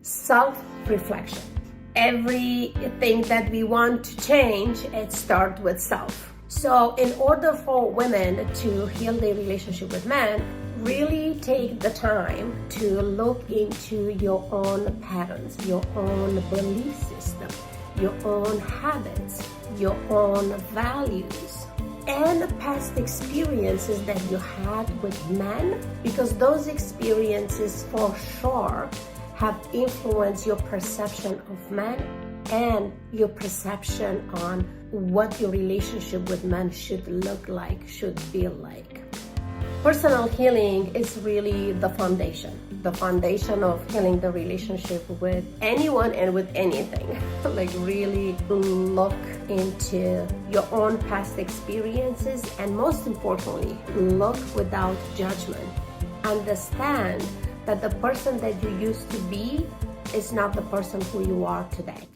Self-reflection. Everything that we want to change, it starts with self. So in order for women to heal their relationship with men, really take the time to look into your own patterns, your own belief system, your own habits, your own values, and past experiences that you had with men, because those experiences for sure have influenced your perception of men and your perception on what your relationship with men should look like, should feel like. Personal healing is really the foundation of healing the relationship with anyone and with anything. Like really look into your own past experiences, and most importantly, look without judgment. Understand that the person that you used to be is not the person who you are today.